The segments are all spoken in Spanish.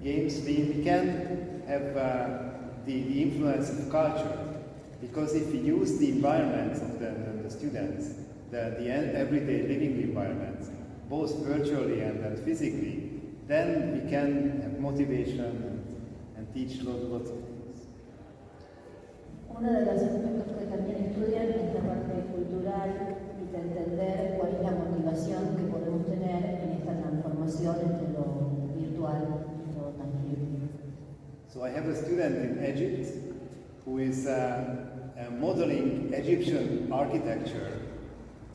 games, we can have the influence of culture. Because if we use the environments of the students, the everyday living environments, both virtually and physically, then we can have motivation and teach lots of things. Uno de los aspectos que también estudian es la parte cultural y de entender cuál es la motivación que podemos tener en esta transformación entre lo virtual y lo tangible. So I have a student in Egypt who is modeling Egyptian architecture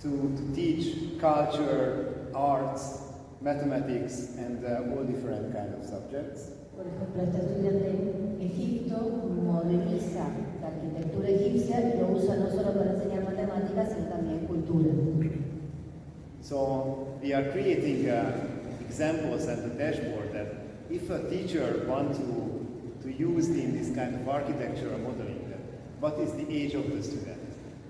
to teach culture, arts, mathematics, and all different kind of subjects. Por ejemplo, este estudiante en Egipto modeliza la arquitectura egipcia y lo usa no solo para enseñar matemáticas, sino también cultura. So we are creating examples at the dashboard that if a teacher wants to use this kind of architecture or modeling, what is the age of the student?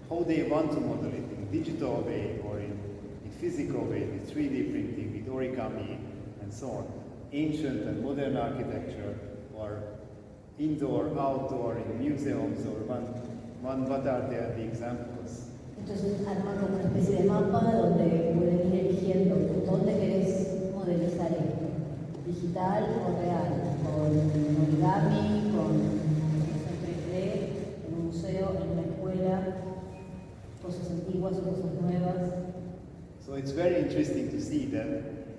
How they want to model it, in digital way or in physical way, with 3D printing, with origami, and so on. Ancient and modern architecture, or indoor, outdoor, in museums, or what are the examples? Entonces arma como una especie de mapa donde pueden ir eligiendo dónde querés modelizar esto, digital o real, con origami, con impresión 3D, en un museo, en una escuela, cosas antiguas o cosas nuevas. So it's very interesting to see that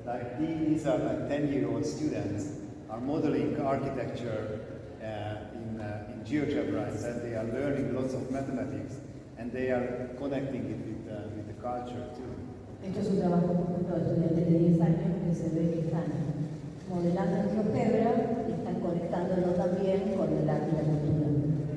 like these are like 10-year-old students are modeling architecture in GeoGebra, and that they are learning lots of mathematics, and they are connecting it with the culture too. Esto es un trabajo, por ejemplo, de estudiantes de 10 años que se ve que están modelando en GeoGebra y están conectándolo también con el arte y la cultura.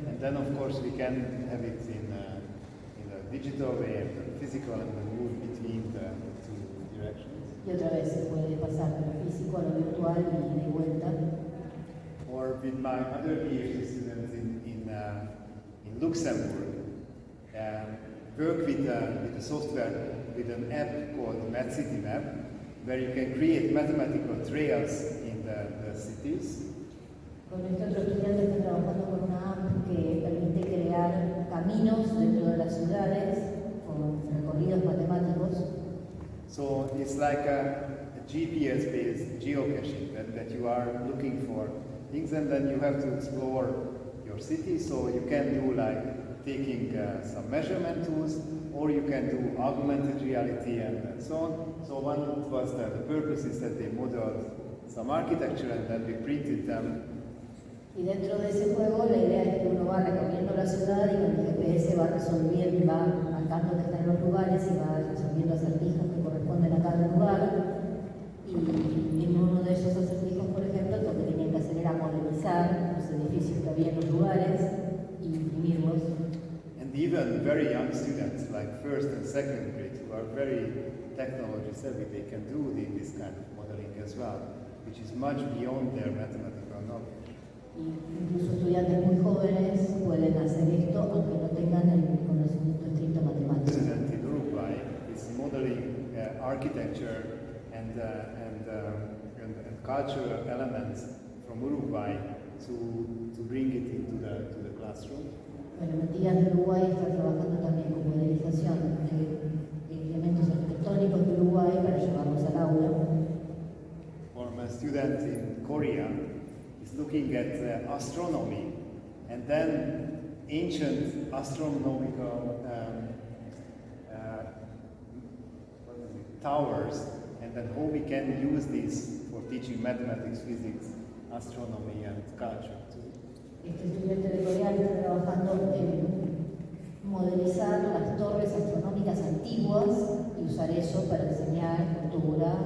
And then of course we can have it in a digital way and physical, and then move between the two directions. Y otra vez se puede pasar de lo físico a lo virtual y de vuelta. Or with my other PhD students in Luxembourg, work with a software, with an app called MadCity Map, where you can create mathematical trails in the cities. Con este otro estudiante está trabajando con una app que permite crear caminos dentro de las ciudades con recorridos matemáticos. So it's like a GPS-based geocaching that you are looking for things, and then you have to explore your city. So you can do like taking some measurement tools, or you can do augmented reality and so on. So one was the purpose is that they modeled some architecture and then we printed them. Y dentro de ese juego la idea es que uno va recorriendo la ciudad y con el GPS va resolviendo, va marcando que está en los lugares y va resolviendo acertijos que corresponden a cada lugar. Y en uno de esos acertijos, por ejemplo, lo que tenían que hacer era modelizar los edificios que había en los lugares y imprimirlos. And even very young students, like first and second grade, who are very technology savvy, they can do this kind of modeling as well, which is much beyond their mathematical knowledge. Incluso estudiantes muy jóvenes pueden hacer esto aunque no tengan el conocimiento estricto matemático. Student in Uruguay is modeling architecture and cultural elements from Uruguay to bring it into the classroom. Bueno, Matías de Uruguay está trabajando también con modelización de elementos arquitectónicos de Uruguay para llevarlos al aula. Or my student in Korea is looking at astronomy, and then ancient astronomical towers, and then how we can use this for teaching mathematics, physics, astronomy, and culture too. Este estudiante de Corea está trabajando en modelizar las torres astronómicas antiguas y usar eso para enseñar cultura,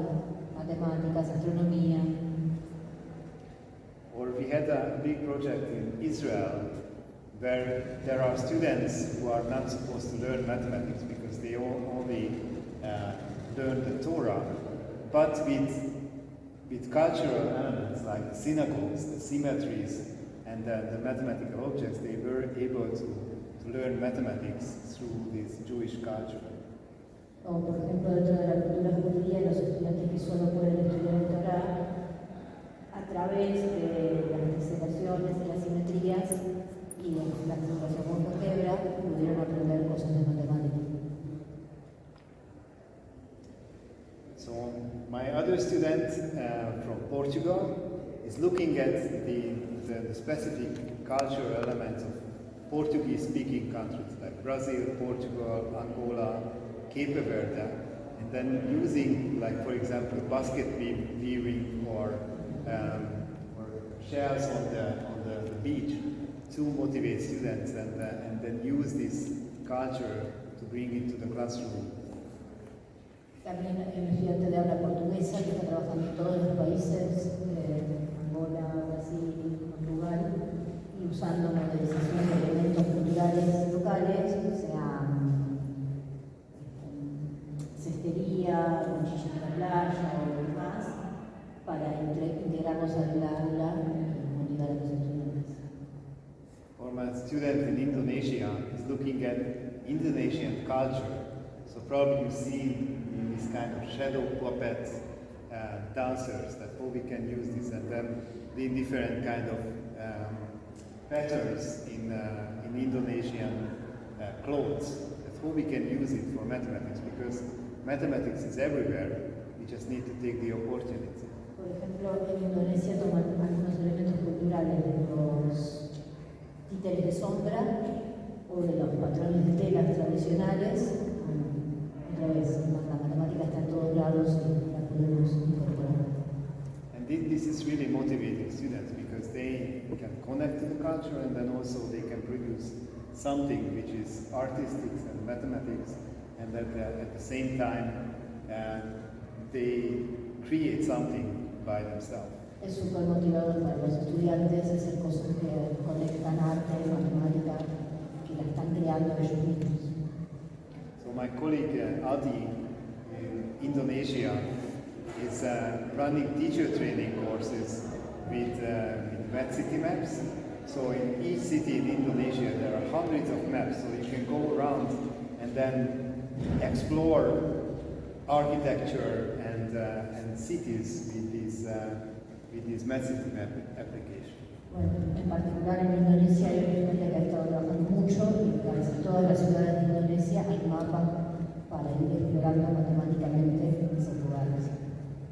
matemáticas, astronomía. Or we had a big project in Israel where there are students who are not supposed to learn mathematics because they only learn the Torah, but with cultural elements like the synagogues, the symmetries, and the mathematical objects, they were able to learn mathematics through this Jewish culture. O por ejemplo, dentro de la cultura judía, los estudiantes que solo pueden estudiar el Torah a través So my other student from Portugal is looking at the specific cultural elements of Portuguese-speaking countries like Brazil, Portugal, Angola, Cape Verde, and then using, like for example, basket weaving or shells on the beach to motivate students and then use this culture to bring it to the classroom. También hay un estudiante de habla portuguesa que está trabajando en todos los países, Angola, Brasil, Portugal, y usando modelización de elementos culturales locales, sea cestería, cuchillos de la playa o demás, para integrarlos al aula y motivar a los estudiantes. Or my student in Indonesia is looking at Indonesian culture. So probably you've seen these kind of shadow puppet dancers that how we can use this, and then the different kind of patterns in Indonesian clothes. That's how we can use it for mathematics, because mathematics is everywhere. We just need to take the opportunity. Por ejemplo, en Indonesia toman algunos elementos culturales de los títeres de sombra o de los patrones de telas tradicionales. Otra vez, la matemática está en todos lados y la podemos incorporar. And this is really motivating students because they can connect to the culture, and then also they can produce something which is artistic and mathematics, and that at the same time they create something by themselves. Es súper motivador para los estudiantes hacer cosas que conectan arte, matemática, que la están creando ellos mismos. So my colleague Adi in Indonesia is running teacher training courses with Med City maps. So in each city in Indonesia there are hundreds of maps, so you can go around and then explore architecture and cities with this Med City map application. Bueno, en particular en Indonesia hay una gente que ha estado trabajando mucho y en todas las ciudades de Indonesia hay mapas para ir explorando matemáticamente esos lugares.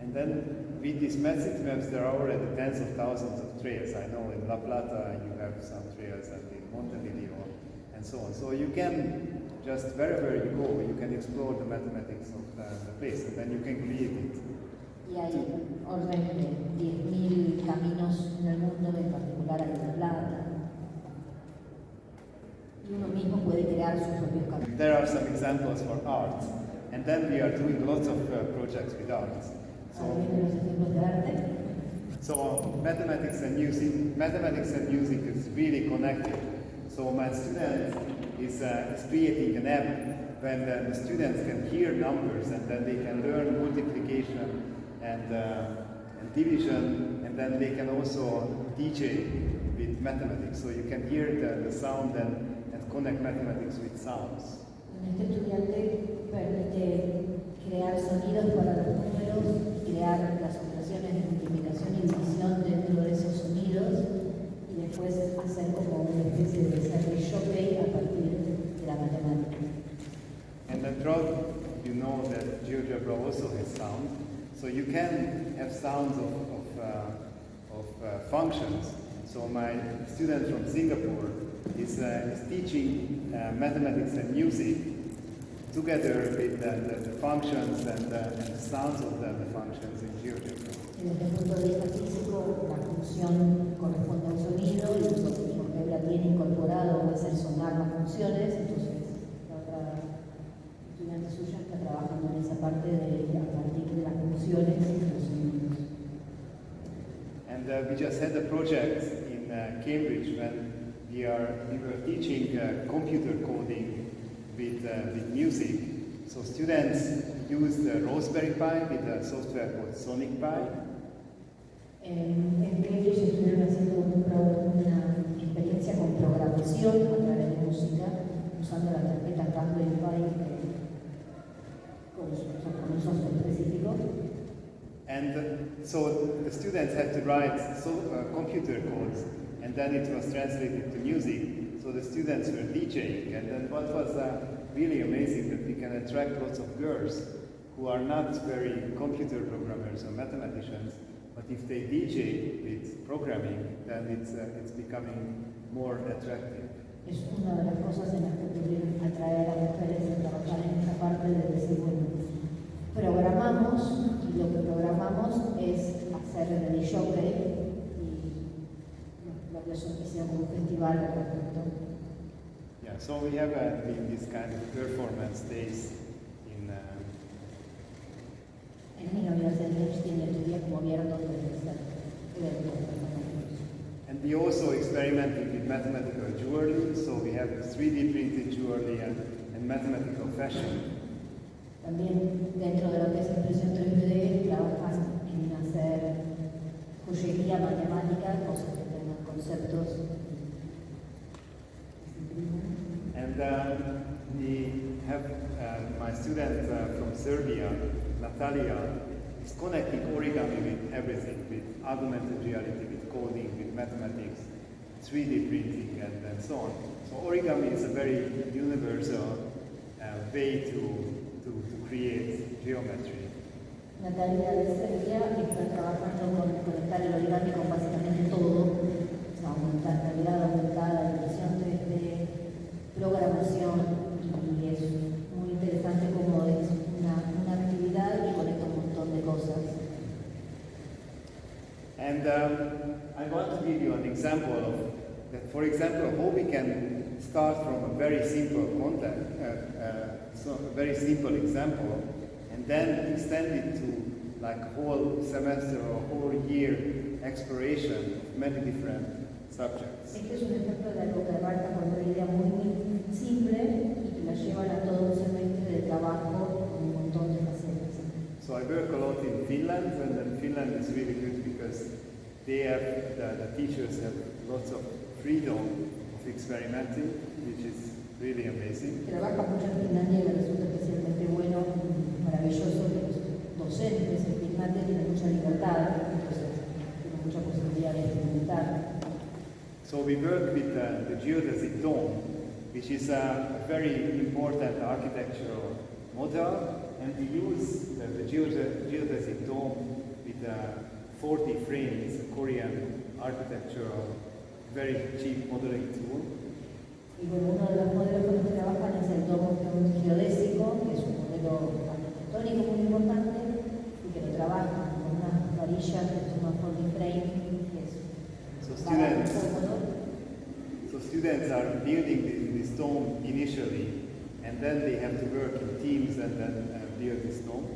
And then with these Med City maps there are already tens of thousands of trails. I know in La Plata you have some trails, and in Montevideo and so on. So you can just wherever you go, you can explore the mathematics of the place, and then you can create it. Y hay orden de 10.000 caminos en el mundo, en particular en La Plata. Y uno mismo puede crear sus propios caminos. There are some examples for art, and then we are doing lots of projects with art. Los ejemplos de arte. So mathematics and music is really connected. So my student is creating an app when the students can hear numbers, and then they can learn multiplication and division, and then they can also DJ with mathematics. So you can hear the sound and connect mathematics with sounds. Este estudiante permite crear sonidos para los números, crear las operaciones de multiplicación y división dentro de esos sonidos, y después hacer como una especie de desarrollo a partir de la matemática. And then throughout, you know that GeoGebra also has sound. So you can have sounds of functions. So my student from Singapore is teaching mathematics and music together with the functions and the sounds of the functions in GeoGebra. Desde el punto de vista físico, la función corresponde a un sonido y GeoGebra tiene incorporado hacer sonar las funciones. Entonces, la otra estudiante suya está trabajando en esa parte a partir de las funciones y los sonidos. And we just had a project in Cambridge when we were teaching computer coding with music. So students used the Raspberry Pi with a software called Sonic Pi. En Cambridge estuvieron haciendo una experiencia con programación a través de música, usando la tarjeta Raspberry Pi con un software específico. And so the students had to write computer codes, and then it was translated to music. So the students were DJing, and then what was really amazing that we can attract lots of girls who are not very computer programmers or mathematicians, but if they DJ with programming, then it's becoming more attractive. Es una de las cosas en las que pudieron atraer a mujeres a trabajar en esta parte de decir, bueno, programamos y lo que programamos es hacer el jockey y lo que hicieron como un festival al respecto. Yeah, so we have this kind of performance days in. En la Universidad de Zsolt tiene estudios como abiertos de hacer eventos. And we also experimented with mathematical jewelry, so we have 3D printed jewelry and mathematical fashion. También dentro de lo que es impresión 3D trabajan en hacer joyería matemática, cosas que tengan conceptos. And we have my student from Serbia, Natalia, is connecting origami with everything, with augmented reality, with coding, with mathematics, 3D printing, and so on. So origami is a very universal way to create geometry. Natalia de Serbia está trabajando con conectar el origami con básicamente todo, aumentar realidad aumentada, impresión 3D, programación, y es muy interesante como es una actividad que conecta un montón de cosas. And I want to give you an example of that. For example, how we can start from a very simple content, so a very simple example, and then extend it to like whole semester or whole year exploration of many different subjects. Este es un ejemplo de algo que arranca con una idea muy simple y que la llevan a todo un semestre de trabajo con un montón de facetas. So I work a lot in Finland, and Finland is really good because they have the teachers have lots of freedom of experimenting, which is really amazing. Trabaja mucho en Finlandia y me resulta especialmente bueno, maravilloso que los docentes en Finlandia tienen mucha libertad, entonces tienen mucha posibilidad de experimentar. So we work with the geodesic dome, which is a very important architectural model, and we use the geodesic dome with 40 frames, a Korean architectural, very cheap modeling tool. Y bueno, uno de los modelos con los que trabajan es el domo geodésico, que es un modelo arquitectónico muy importante y que lo trabajan con unas varillas que se llaman 40 frame, que es So students are building this dome initially, and then they have to work in teams and then build this dome.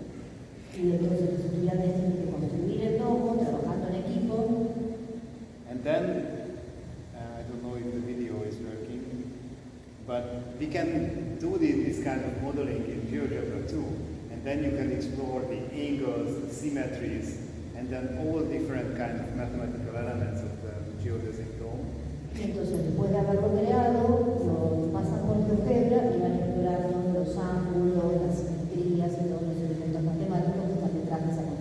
Y entonces los estudiantes tienen que construir el domo trabajando en equipo. And then, I don't know if the video is working, but we can do this kind of modeling in GeoGebra too. And then you can explore the angles, the symmetries, and then all different kind of mathematical elements of the geodesic dome. Y entonces después de haberlo creado, lo pasan por GeoGebra y van explorando los ángulos, las simetrías y todos los elementos matemáticos que están detrás de esa construcción.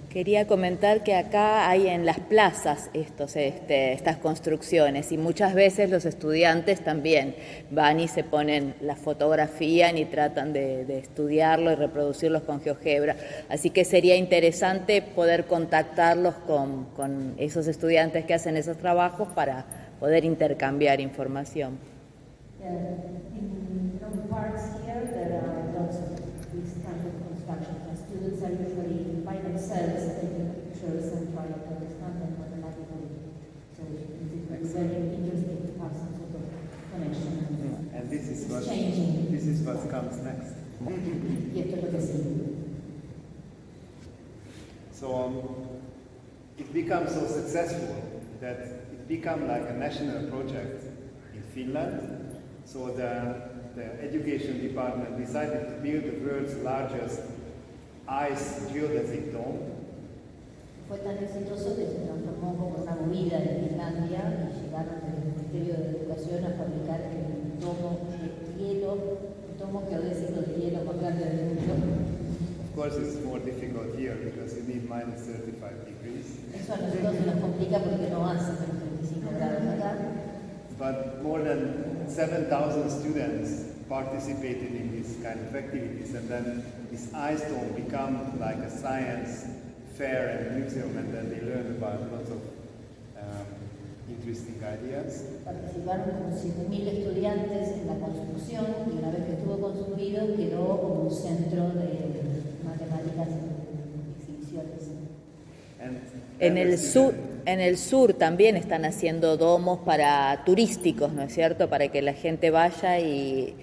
Quería comentar que acá hay en las plazas estas construcciones y muchas veces los estudiantes también van y se ponen, las fotografían y tratan de estudiarlo y reproducirlos con GeoGebra. Así que sería interesante poder contactarlos con esos estudiantes que hacen esos trabajos para poder intercambiar información. In some parts here, there are lots of these kind of constructions. The students are usually by themselves taking pictures and trying to understand them mathematically. So it's very interesting to have some sort of connection. And this is what comes next. Y esto es lo que sigue. So it becomes so successful that it became like a national project in Finland. So the education department decided to build the world's largest ice geodesic dome. Fue tan exitoso que se transformó como una movida en Finlandia y llegaron desde el Ministerio de Educación a fabricar el domo de hielo, el domo geodésico de hielo más grande del mundo. Of course, it's more difficult here because you need minus 35 degrees. Eso a nosotros se nos complica porque no hace menos 35 grados acá. But more than 7,000 students participated in these kind of activities, and then this ice dome become like a science fair and museum, and then they learn about lots of interesting ideas. Participaron como 7.000 estudiantes en la construcción y una vez que estuvo construido quedó como un centro de matemáticas y exhibiciones. En el sur también están haciendo domos para turísticos, ¿no es cierto? Para que la gente vaya y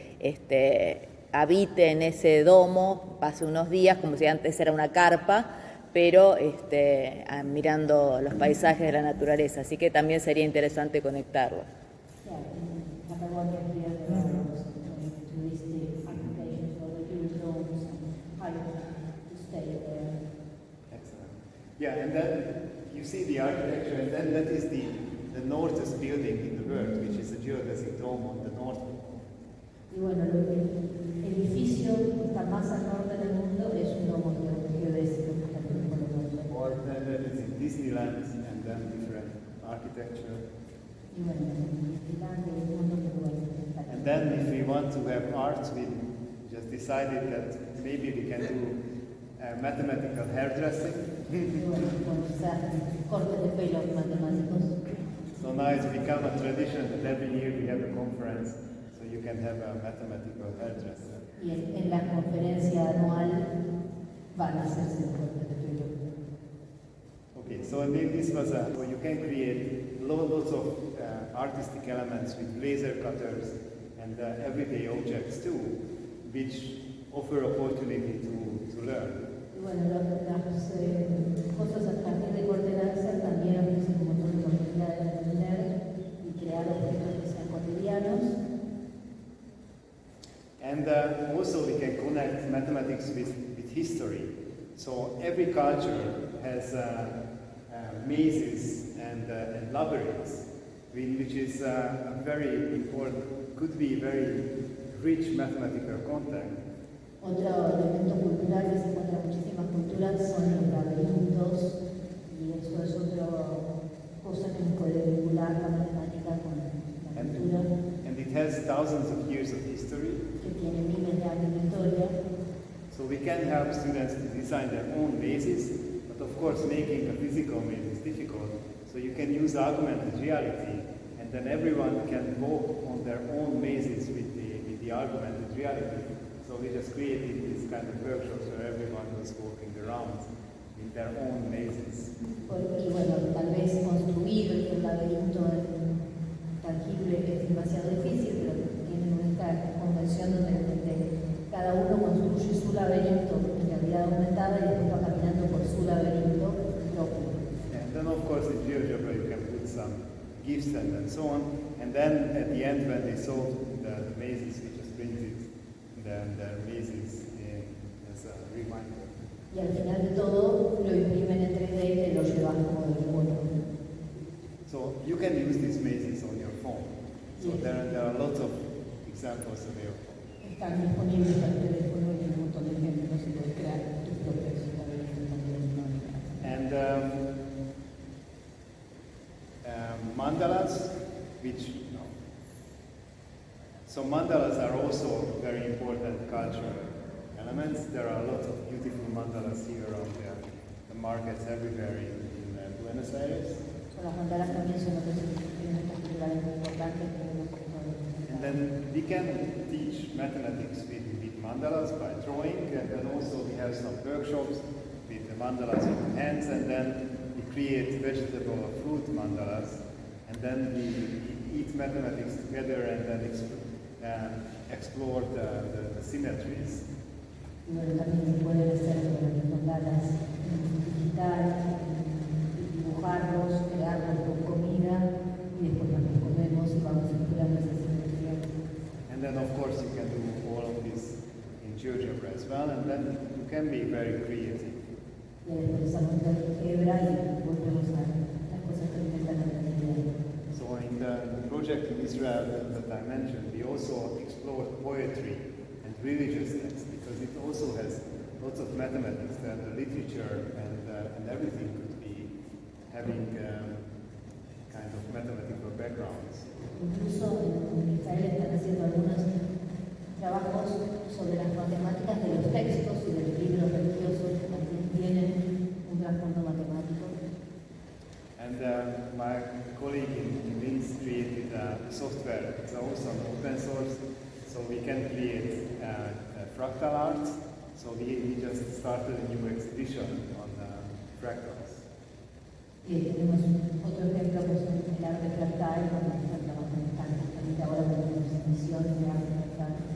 habite en ese domo, pase unos días, como si antes era una carpa, pero mirando los paisajes de la naturaleza. Así que también sería interesante conectarlo. Yeah, and then you see the architecture, and then that is the northest building in the world, which is a geodesic dome on the North Pole. Y bueno, el edificio que está más al norte del mundo es un domo geodésico que está en el Polo Norte. Or then that is in Disneyland, and then different architecture. Y bueno, en Disneyland hay un montón de lugares. And then if we want to have art, we just decided that maybe we can do mathematical hairdressing. Cortes de pelo matemáticos. So now it's become a tradition that every year we have a conference, so you can have a mathematical hairdresser. Y en la conferencia anual van a hacerse cortes de pelo. Okay, so I mean this was so you can create lots of artistic elements with laser cutters and everyday objects too, which offer opportunity to learn. Bueno, las cosas a partir de corte láser también ofrecen un montón de oportunidades de aprender y crear objetos que sean cotidianos. And also we can connect mathematics with history. So every culture has mazes and labyrinths, which is a very important, could be very rich mathematical content. Otro elemento cultural que se encuentra en muchísimas culturas son los laberintos, y eso es otra cosa que puede vincular la matemática con la cultura. And it has thousands of years of history. Que tiene miles de años de historia. So we can help students to design their own mazes, but of course making a physical maze is difficult. So you can use augmented reality, and then everyone can walk on their own mazes with the augmented reality. So we just created these kind of workshops where everyone was walking around in their own mazes. Y bueno, tal vez construir el laberinto tangible es demasiado difícil, pero tienen esta convención donde cada uno construye su laberinto en realidad aumentada y después va caminando por su laberinto propio. And then of course in GeoGebra you can put some gifts and so on. And then at the end when they solve the mazes, we just printed their mazes as a reminder. Y al final de todo lo imprimen en 3D y te lo llevas como de recuerdo. So you can use these mazes on your phone. So yes. There are lots of examples available. Están disponibles para el teléfono y un montón de ejemplos y puedes crear tus propios laberintos también. And mandalas, which so mandalas are also very important cultural elements. There are lots of beautiful mandalas here on the markets everywhere in Buenos Aires. Las mandalas también son otros elementos culturales muy importantes que vemos por todo. And then we can teach mathematics with mandalas by drawing, and then also we have some workshops with the mandalas with hands, and then we create vegetable or fruit mandalas, and then we eat mathematics together and then explore the symmetries. Y bueno, también se pueden hacer mandalas digital, dibujarlos, crearlos con comida y después los comemos y vamos explorando esa simetría. And then of course you can do all of this in GeoGebra as well, and then you can be very creative. Y después usamos GeoGebra y volvemos a las cosas que inventan la creatividad. So in the project in Israel that I mentioned, we also explored poetry and religious texts, because it also has lots of mathematics, and the literature and everything could be having kind of mathematical backgrounds. Incluso en Israel están haciendo algunos trabajos sobre las matemáticas de los textos y de los libros religiosos que también tienen un trasfondo matemático. And my colleague in Linz created software. It's also an open source, so we can create fractal art. So we just started a new exhibition on fractals. Y tenemos otro ejemplo que es el arte fractal, donde estamos justamente ahora con una exhibición de arte fractal.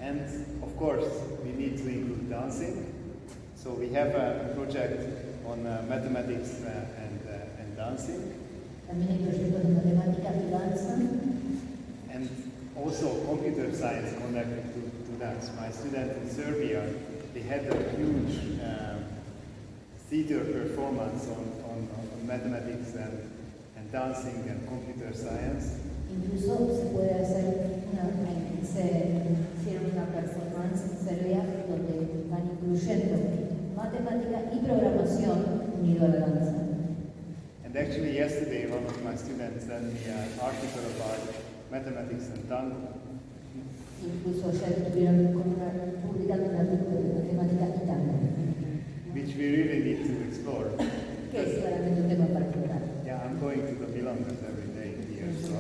And of course, we need to include dancing. So we have a project on mathematics and dancing. También hay proyectos de matemática y danza. And also computer science connected to dance. My student in Serbia, they had a huge theater performance on mathematics and dancing and computer science. Incluso se puede hacer hicieron una performance en Serbia donde están incluyendo matemática y programación unido a la danza. And actually yesterday one of my students sent me an article about mathematics and tango. Incluso ayer estuvieron publicando un artículo de matemática y tango. Which we really need to explore. Que es claramente un tema para explorar. Yeah, I'm going to the Milongas every day here, so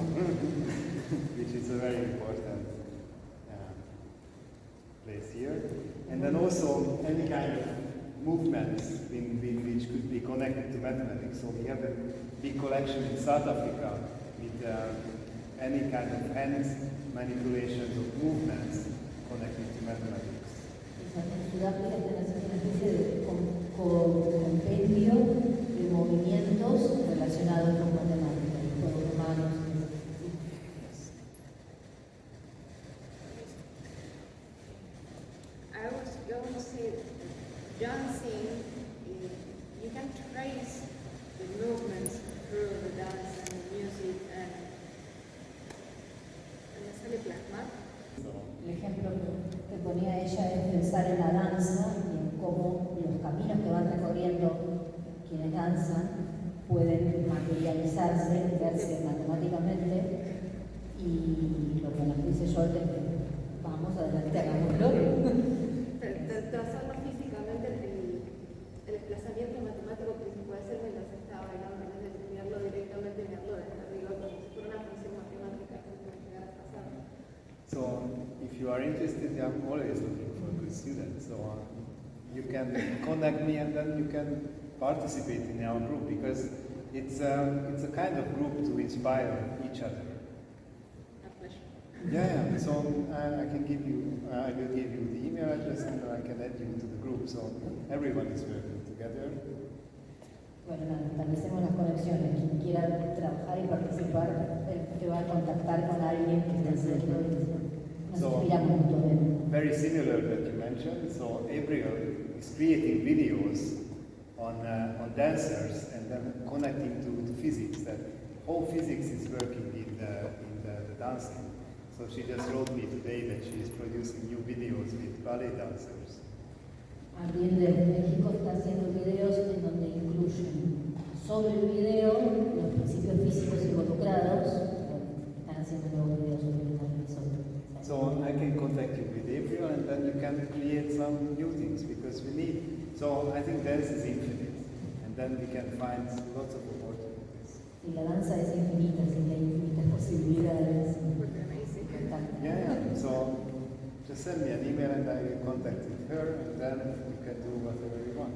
which is a very important place here. And then also any kind of movements which could be connected to mathematics. So we have a big collection in South Africa with any kind of hand manipulations of movements connected to mathematics. En Sudáfrica están haciendo una especie de compendio de movimientos relacionados con matemáticas, con humanos. I was going to say, dancing, you can trace the movements through the dance and the music and me sale plasmar. El ejemplo que ponía ella es pensar en la danza y en cómo los caminos que van recorriendo quienes danzan pueden materializarse, verse matemáticamente, y lo que nos dice Zsolt es que vamos adelante, hagámoslo. Trazarlo físicamente, el desplazamiento matemático que puede hacer mientras se está bailando, en vez de mirarlo directamente, mirarlo desde arriba, como si fuera una función matemática que puede llegar a pasar. So if you are interested, I'm always looking for a good student. So you can contact me and then you can participate in our group because it's a kind of group to inspire each other. A pleasure. Yeah. So I can give you, I will give you the email address and I can add you to the group. So everyone is working together. Bueno, nada, establecemos las conexiones. Quien quiera trabajar y participar, te va a contactar con alguien que esté haciendo y nos inspiramos mutuamente. Very similar that you mentioned. So April is creating videos on dancers and then connecting to physics. That whole physics is working in the dancing. So she just wrote me today that she is producing new videos with ballet dancers. Alguien de México está haciendo videos en donde incluyen sobre el video los principios físicos involucrados. Están haciendo nuevos videos sobre el So I can contact you with April and then you can create some new things because we need, so I think dance is infinite and then we can find lots of opportunities. Y la danza es infinita, así que hay infinitas posibilidades. Yeah, so just send me an email and I will contact with her and then we can do whatever we want.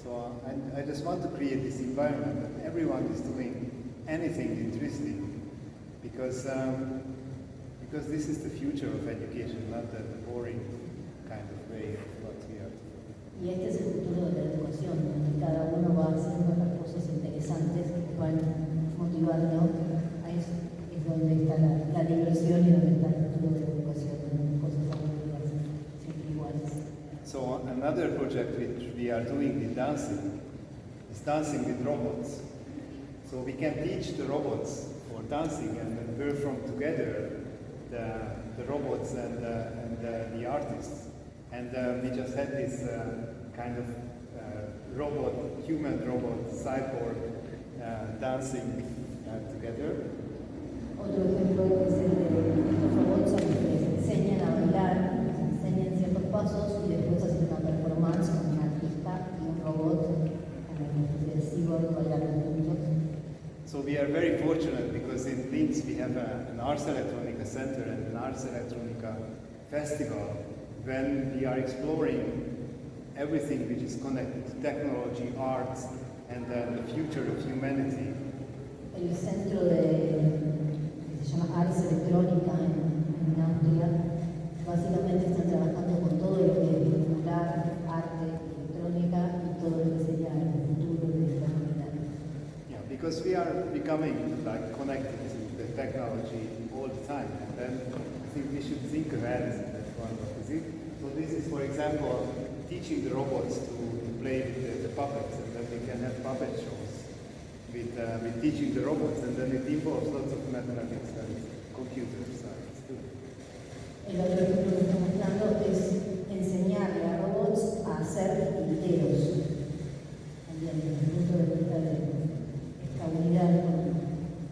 So I just want to create this environment that everyone is doing anything interesting because this is the future of education, not the boring kind of way of what we are doing. Y este es el futuro de la educación, donde cada uno va haciendo las cosas interesantes que van motivando. Es donde está la diversión y donde está el futuro de la educación, donde cosas aburridas, siempre iguales. So another project which we are doing with dancing is dancing with robots. So we can teach the robots for dancing and then perform together the robots and the artists. And we just had this kind of robot, human robot, cyborg dancing together Otro ejemplo es el de estos robots a los que les enseñan a bailar, les enseñan ciertos pasos y después hacen una performance con un artista y un robot, como una especie de cyborg bailando juntos. So we are very fortunate because in Linz we have an Ars Electronica Center and an Ars Electronica Festival when we are exploring everything which is connected to technology, arts, and the future of humanity. El centro que se llama Ars Electrónica en Austria, básicamente están trabajando con todo lo que es vincular arte, electrónica y todo lo que sería el futuro de la humanidad. Yeah, because we are becoming like connected to the technology all the time, and then I think we should think ahead that one. Is it? So this is, for example, teaching the robots to play with the puppets, and then we can have puppet shows with teaching the robots, and then it involves lots of mathematics and computer science too. El otro ejemplo que está mostrando es enseñarle a robots a hacer titiriteros, también desde el punto de vista de esta unidad con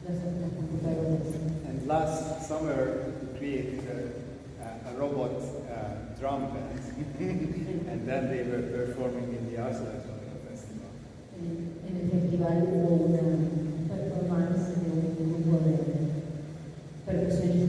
las computadoras. And last summer we created a robot drum band, and then they were performing in the Ars Electronica.